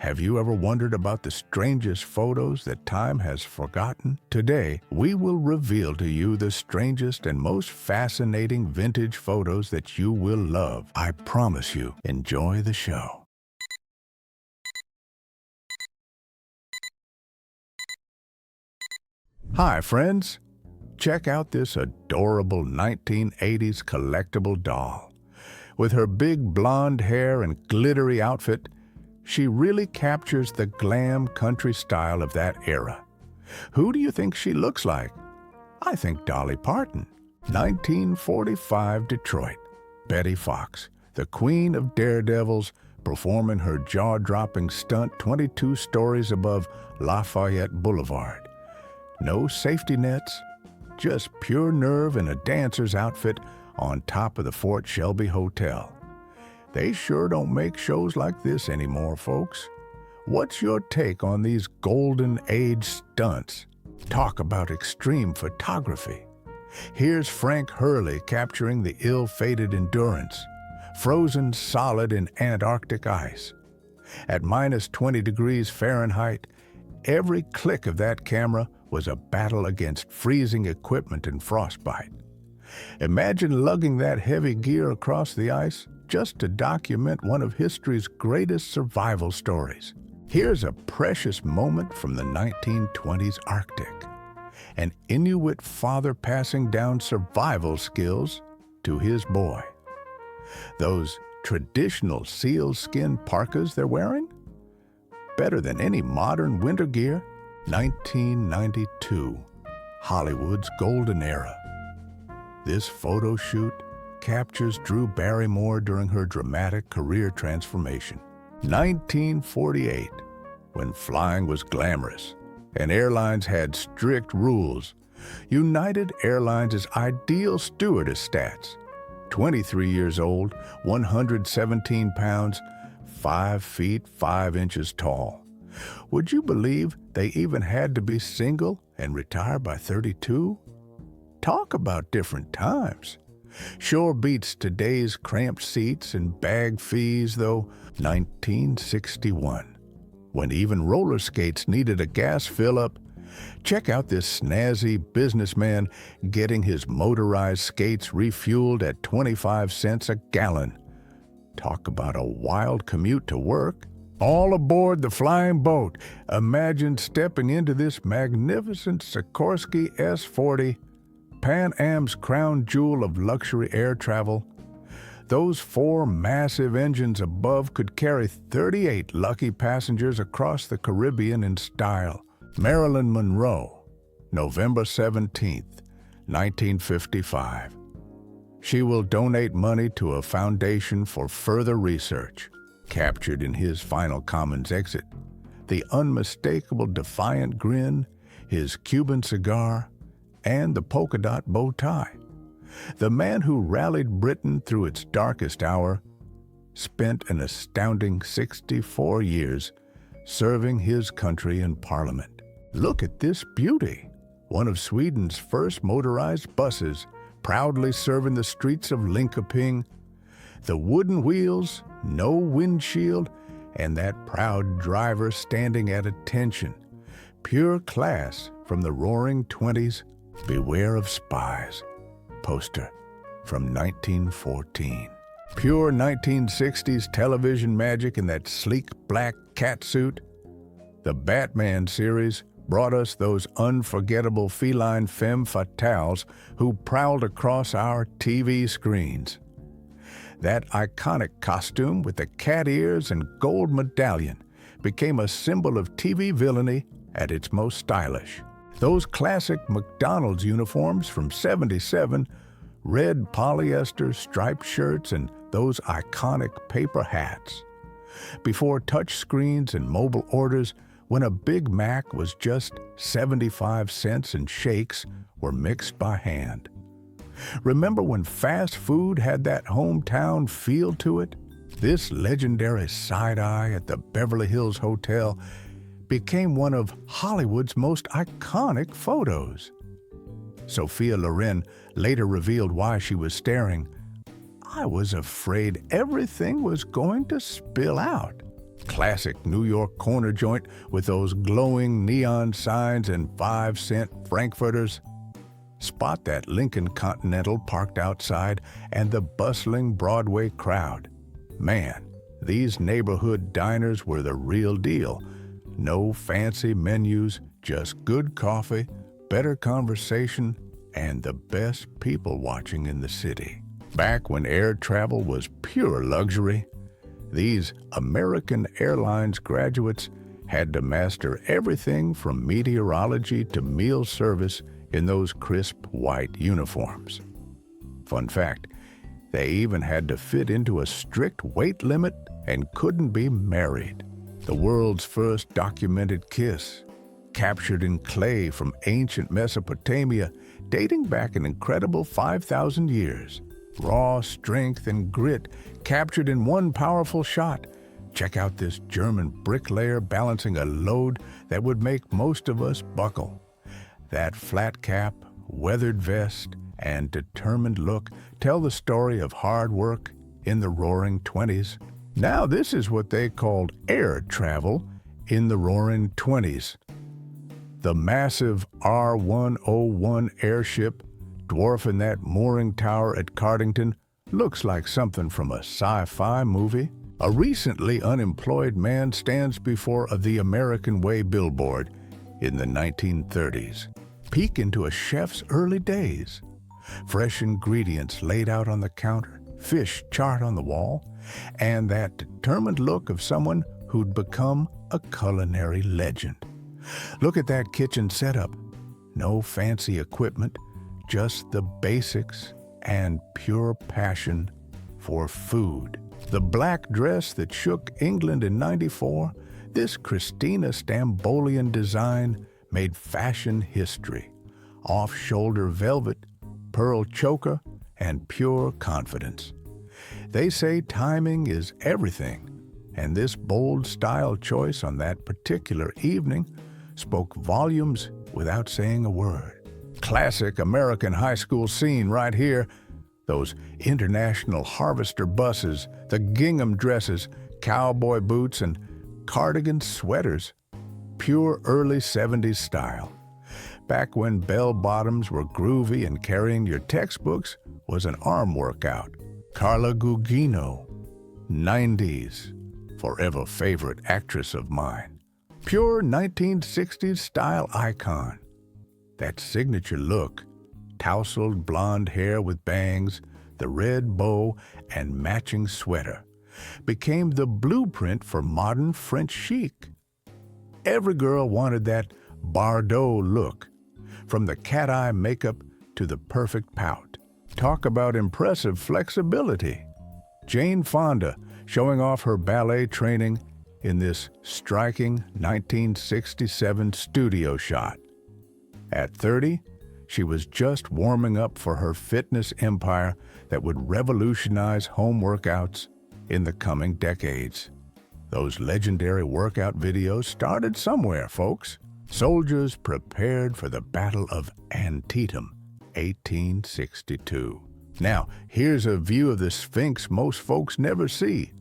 Have you ever wondered about the strangest photos that time has forgotten? Today, we will reveal to you the strangest and most fascinating vintage photos that you will love. I promise you. Enjoy the show. Hi, friends. Check out this adorable 1980s collectible doll. With her big blonde hair and glittery outfit, she really captures the glam country style of that era. Who do you think she looks like? I think Dolly Parton. 1945 Detroit. Betty Fox, the queen of daredevils, performing her jaw-dropping stunt 22 stories above Lafayette Boulevard. No safety nets, just pure nerve in a dancer's outfit on top of the Fort Shelby Hotel. They sure don't make shows like this anymore, folks. What's your take on these golden age stunts? Talk about extreme photography. Here's Frank Hurley capturing the ill-fated Endurance, frozen solid in Antarctic ice. At minus 20 degrees Fahrenheit, every click of that camera was a battle against freezing equipment and frostbite. Imagine lugging that heavy gear across the ice just to document one of history's greatest survival stories. Here's a precious moment from the 1920s Arctic. An Inuit father passing down survival skills to his boy. Those traditional sealskin parkas they're wearing? Better than any modern winter gear. 1992, Hollywood's golden era. This photo shoot captures Drew Barrymore during her dramatic career transformation. 1948, when flying was glamorous and airlines had strict rules. United Airlines' ideal stewardess stats. 23 years old, 117 pounds, 5 feet 5 inches tall. Would you believe they even had to be single and retire by 32? Talk about different times. Sure beats today's cramped seats and bag fees, though. 1961, when even roller skates needed a gas fill-up. Check out this snazzy businessman getting his motorized skates refueled at 25 cents a gallon. Talk about a wild commute to work. All aboard the flying boat. Imagine stepping into this magnificent Sikorsky S-40, Pan Am's crown jewel of luxury air travel. Those 4 massive engines above could carry 38 lucky passengers across the Caribbean in style. Marilyn Monroe, November 17th, 1955. She will donate money to a foundation for further research. Captured in his final Commons exit, the unmistakable defiant grin, his Cuban cigar, and the polka dot bow tie. The man who rallied Britain through its darkest hour spent an astounding 64 years serving his country in Parliament. Look at this beauty, one of Sweden's first motorized buses, proudly serving the streets of Linköping. The wooden wheels, no windshield, and that proud driver standing at attention. Pure class from the roaring 20s. Beware of Spies poster from 1914. Pure 1960s television magic in that sleek black catsuit. The Batman series brought us those unforgettable feline femme fatales who prowled across our TV screens. That iconic costume with the cat ears and gold medallion became a symbol of TV villainy at its most stylish. Those classic McDonald's uniforms from '77, red polyester striped shirts and those iconic paper hats. Before touch screens and mobile orders, when a Big Mac was just 75 cents and shakes were mixed by hand. Remember when fast food had that hometown feel to it? This legendary side-eye at the Beverly Hills Hotel became one of Hollywood's most iconic photos. Sophia Loren later revealed why she was staring. I was afraid everything was going to spill out. Classic New York corner joint with those glowing neon signs and 5-cent Frankfurters. Spot that Lincoln Continental parked outside and the bustling Broadway crowd. Man, these neighborhood diners were the real deal. No fancy menus, just good coffee, better conversation, and the best people watching in the city. Back when air travel was pure luxury, these American Airlines graduates had to master everything from meteorology to meal service in those crisp white uniforms. Fun fact, they even had to fit into a strict weight limit and couldn't be married. The world's first documented kiss, captured in clay from ancient Mesopotamia, dating back an incredible 5,000 years. Raw strength and grit captured in one powerful shot. Check out this German bricklayer balancing a load that would make most of us buckle. That flat cap, weathered vest, and determined look tell the story of hard work in the Roaring '20s. Now this is what they called air travel in the Roaring '20s. The massive R-101 airship dwarfing that mooring tower at Cardington looks like something from a sci-fi movie. A recently unemployed man stands before the American Way billboard in the 1930s. Peek into a chef's early days. Fresh ingredients laid out on the counter, fish chart on the wall, and that determined look of someone who'd become a culinary legend. Look at that kitchen setup. No fancy equipment, just the basics and pure passion for food. The black dress that shook England in '94, this Christina Stambolian design made fashion history. Off-shoulder velvet, pearl choker, and pure confidence. They say timing is everything, and this bold style choice on that particular evening spoke volumes without saying a word. Classic American high school scene right here. Those international harvester buses, the gingham dresses, cowboy boots, and cardigan sweaters. Pure early '70s style. Back when bell-bottoms were groovy and carrying your textbooks was an arm workout. Carla Gugino, '90s, forever favorite actress of mine. Pure 1960s style icon. That signature look, tousled blonde hair with bangs, the red bow, and matching sweater, became the blueprint for modern French chic. Every girl wanted that Bardot look, from the cat-eye makeup to the perfect pout. Talk about impressive flexibility. Jane Fonda showing off her ballet training in this striking 1967 studio shot. At 30, she was just warming up for her fitness empire that would revolutionize home workouts in the coming decades. Those legendary workout videos started somewhere, folks. Soldiers prepared for the Battle of Antietam, 1862. Now, here's a view of the Sphinx most folks never see.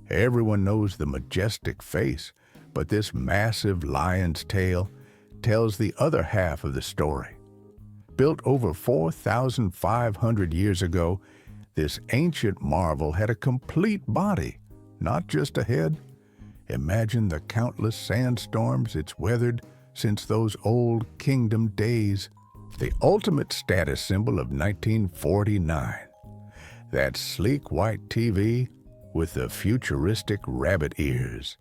Everyone knows the majestic face, but this massive lion's tail tells the other half of the story. Built over 4,500 years ago, this ancient marvel had a complete body, not just a head. Imagine the countless sandstorms it's weathered since those old kingdom days. The ultimate status symbol of 1949. That sleek white TV with the futuristic rabbit ears.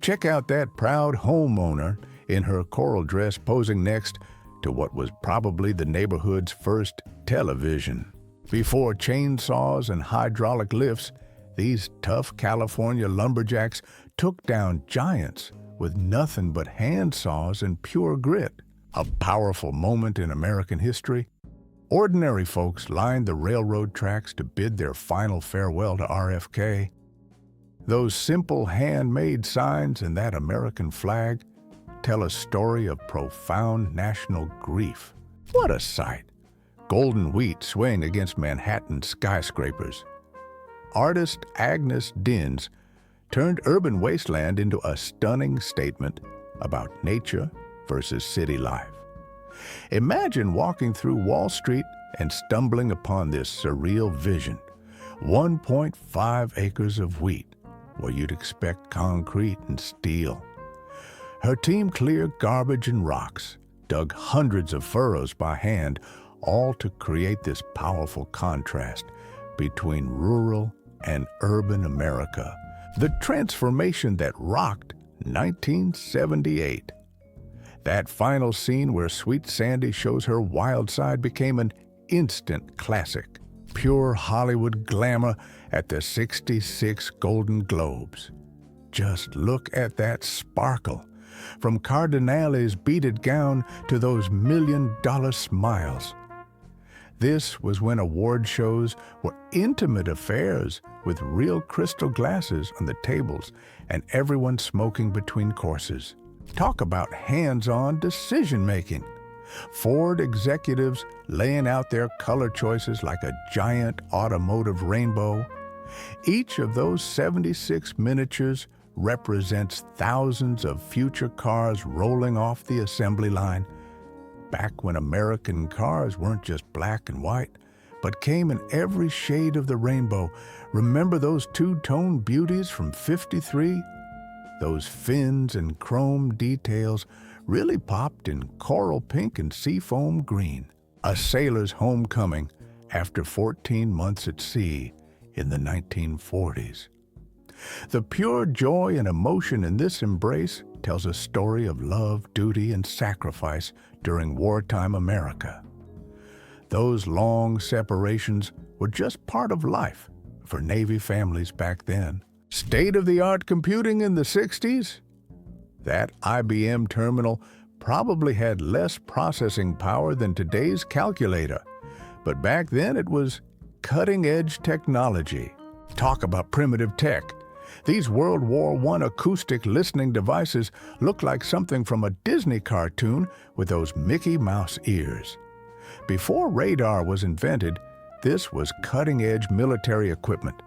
Check out that proud homeowner in her coral dress posing next to what was probably the neighborhood's first television. Before chainsaws and hydraulic lifts, these tough California lumberjacks took down giants with nothing but hand saws and pure grit. A powerful moment in American history. Ordinary folks lined the railroad tracks to bid their final farewell to RFK. Those simple handmade signs and that American flag tell a story of profound national grief. What a sight! Golden wheat swaying against Manhattan skyscrapers. Artist Agnes Dins turned urban wasteland into a stunning statement about nature versus city life. Imagine walking through Wall Street and stumbling upon this surreal vision. 1.5 acres of wheat, where you'd expect concrete and steel. Her team cleared garbage and rocks, dug hundreds of furrows by hand, all to create this powerful contrast between rural and urban America. The transformation that rocked 1978. That final scene where Sweet Sandy shows her wild side became an instant classic. Pure Hollywood glamour at the 66 Golden Globes. Just look at that sparkle. From Cardinale's beaded gown to those million-dollar smiles. This was when award shows were intimate affairs with real crystal glasses on the tables and everyone smoking between courses. Talk about hands-on decision-making. Ford executives laying out their color choices like a giant automotive rainbow. Each of those 76 miniatures represents thousands of future cars rolling off the assembly line. Back when American cars weren't just black and white, but came in every shade of the rainbow. Remember those two-tone beauties from '53? Those fins and chrome details really popped in coral pink and seafoam green. A sailor's homecoming after 14 months at sea in the 1940s. The pure joy and emotion in this embrace tells a story of love, duty, and sacrifice during wartime America. Those long separations were just part of life for Navy families back then. State-of-the-art computing in the 60s? That IBM terminal probably had less processing power than today's calculator, but back then it was cutting-edge technology. Talk about primitive tech. These World War I acoustic listening devices look like something from a Disney cartoon with those Mickey Mouse ears. Before radar was invented, this was cutting-edge military equipment.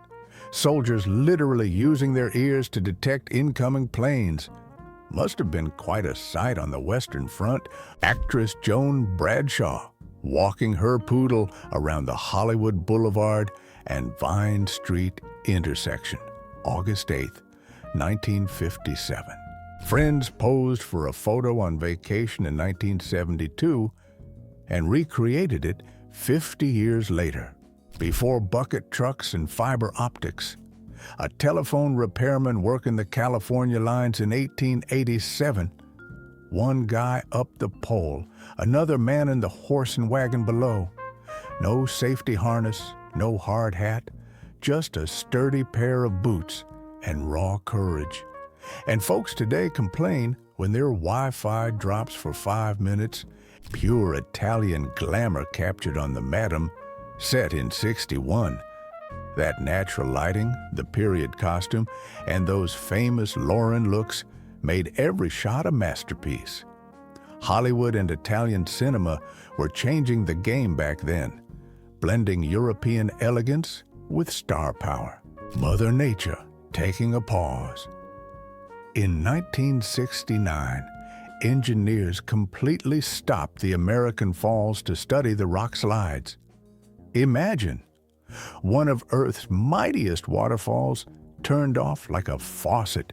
Soldiers literally using their ears to detect incoming planes. Must have been quite a sight on the Western Front. Actress Joan Bradshaw walking her poodle around the Hollywood Boulevard and Vine Street intersection, August 8, 1957. Friends posed for a photo on vacation in 1972 and recreated it 50 years later. Before bucket trucks and fiber optics, a telephone repairman working the California lines in 1887. One guy up the pole, another man in the horse and wagon below. No safety harness, no hard hat, just a sturdy pair of boots and raw courage. And folks today complain when their Wi-Fi drops for 5 minutes. Pure Italian glamour captured on the Madam, set in '61. That natural lighting, the period costume, and those famous Lauren looks made every shot a masterpiece. Hollywood and Italian cinema were changing the game back then, blending European elegance with star power. Mother Nature taking a pause. In 1969, engineers completely stopped the American Falls to study the rock slides. Imagine, one of Earth's mightiest waterfalls turned off like a faucet